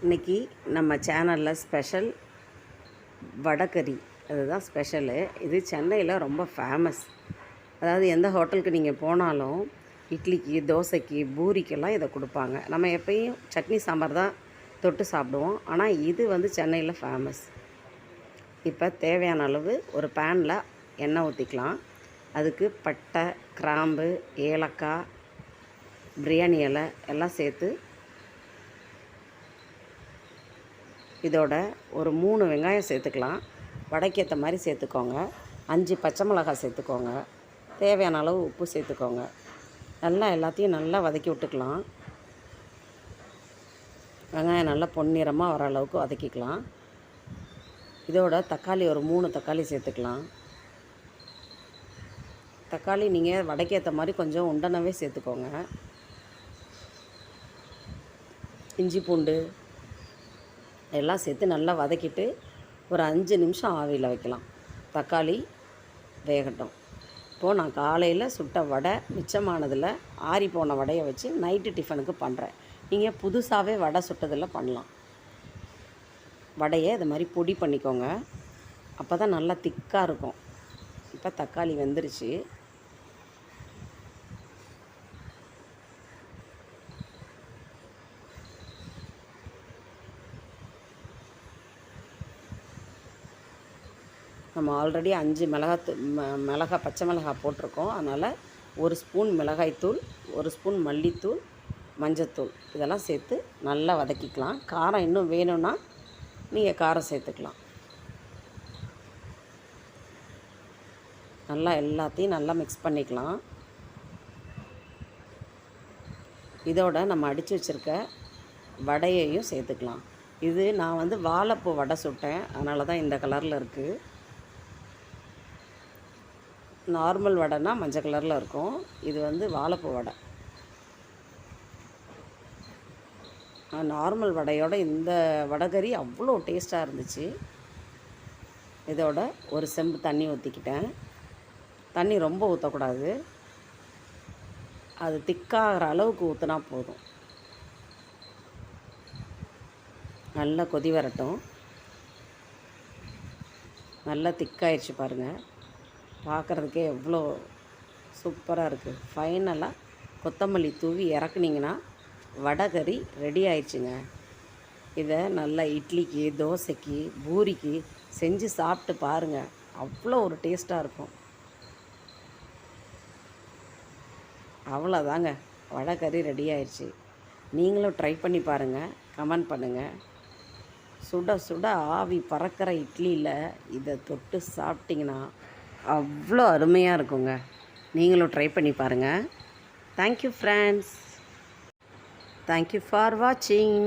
இன்றைக்கி நம்ம சேனலில் ஸ்பெஷல் வடகறி, அதுதான் ஸ்பெஷலு. இது சென்னையில் ரொம்ப ஃபேமஸ். அதாவது எந்த ஹோட்டலுக்கு நீங்கள் போனாலும் இட்லிக்கு, தோசைக்கு, பூரிக்கெல்லாம் இதை கொடுப்பாங்க. நம்ம எப்பயும் சட்னி சாம்பார் தான் தொட்டு சாப்பிடுவோம். ஆனால் இது வந்து சென்னையில் ஃபேமஸ். இப்போ தேவையான அளவு ஒரு பேனில் எண்ணெய் ஊற்றிக்கலாம். அதுக்கு பட்டை, கிராம்பு, ஏலக்காய், பிரியாணி இலை எல்லாம் சேர்த்து இதோட ஒரு 3 வெங்காயம் சேர்த்துக்கலாம். வடைக்கேற்ற மாதிரி சேர்த்துக்கோங்க. 5 பச்சை மிளகாய் சேர்த்துக்கோங்க. தேவையான அளவு உப்பு சேர்த்துக்கோங்க. நல்லா எல்லாத்தையும் நல்லா வதக்கி விட்டுக்கலாம். வெங்காயம் நல்லா பொன்னிறமாக வர அளவுக்கு வதக்கிக்கலாம். இதோட தக்காளி ஒரு 3 தக்காளி சேர்த்துக்கலாம். தக்காளி நீங்கள் வடைக்கேற்ற மாதிரி கொஞ்சம் உண்டனவே சேர்த்துக்கோங்க. இஞ்சி பூண்டு எல்லாம் சேர்த்து நல்லா வதக்கிட்டு ஒரு 5 நிமிஷம் ஆவியில் வைக்கலாம். தக்காளி வேகட்டும். இப்போது நான் காலையில் சுட்ட வடை மிச்சமானதில் ஆறி போன வடையை வச்சு நைட்டு டிஃபனுக்கு பண்ணுறேன். நீங்கள் புதுசாகவே வடை சுட்டதில் பண்ணலாம். வடையை இது மாதிரி பொடி பண்ணிக்கோங்க. அப்போ தான் நல்லா திக்காக இருக்கும். இப்போ தக்காளி வெந்துருச்சு. நம்ம ஆல்ரெடி 5 மிளகாய் பச்சை மிளகாய் போட்டிருக்கோம். அதனால் 1 ஸ்பூன் மிளகாய்த்தூள், 1 ஸ்பூன் மல்லித்தூள், மஞ்சத்தூள் இதெல்லாம் சேர்த்து நல்லா வதக்கிக்கலாம். காரம் இன்னும் வேணும்னா நீங்கள் காரம் சேர்த்துக்கலாம். நல்லா எல்லாத்தையும் நல்லா மிக்ஸ் பண்ணிக்கலாம். இதோட நம்ம அடித்து வச்சுருக்க வடையையும் சேர்த்துக்கலாம். இது நான் வந்து வாழைப்பூ வடை சுட்டேன், அதனால தான் இந்த கலரில் இருக்குது. நார்மல் வடைனா மஞ்சள் கலரில் இருக்கும். இது வந்து வாழைப்பூ வடை. நார்மல் வடையோட இந்த வடகறி அவ்வளோ டேஸ்ட்டாக இருந்துச்சு. இதோட ஒரு செம்பு தண்ணி ஊற்றிக்கிட்டேன். தண்ணி ரொம்ப ஊற்றக்கூடாது. அது திக்காகிற அளவுக்கு ஊற்றினா போதும். நல்லா கொதி வரட்டும். நல்லா திக்காயிடுச்சு பாருங்கள். பார்க்குறதுக்கே எவ்வளோ சூப்பராக இருக்குது. ஃபைனலாக கொத்தமல்லி தூவி இறக்குனிங்கன்னா வடகறி ரெடி ஆயிடுச்சுங்க. இதை நல்லா இட்லிக்கு, தோசைக்கு, பூரிக்கு செஞ்சு சாப்பிட்டு பாருங்கள். அவ்வளோ ஒரு டேஸ்ட்டாக இருக்கும். அவ்வளோதாங்க, வடகறி ரெடி ஆயிடுச்சு. நீங்களும் ட்ரை பண்ணி பாருங்கள், கமெண்ட் பண்ணுங்கள். சுட சுட ஆவி பறக்கிற இட்லியில் இதை தொட்டு சாப்பிட்டிங்கன்னா அவ்வளோ அருமையாக இருக்குங்க. நீங்களும் ட்ரை பண்ணி பாருங்கள். Thank you friends. தேங்க்யூ ஃபார் வாட்சிங்.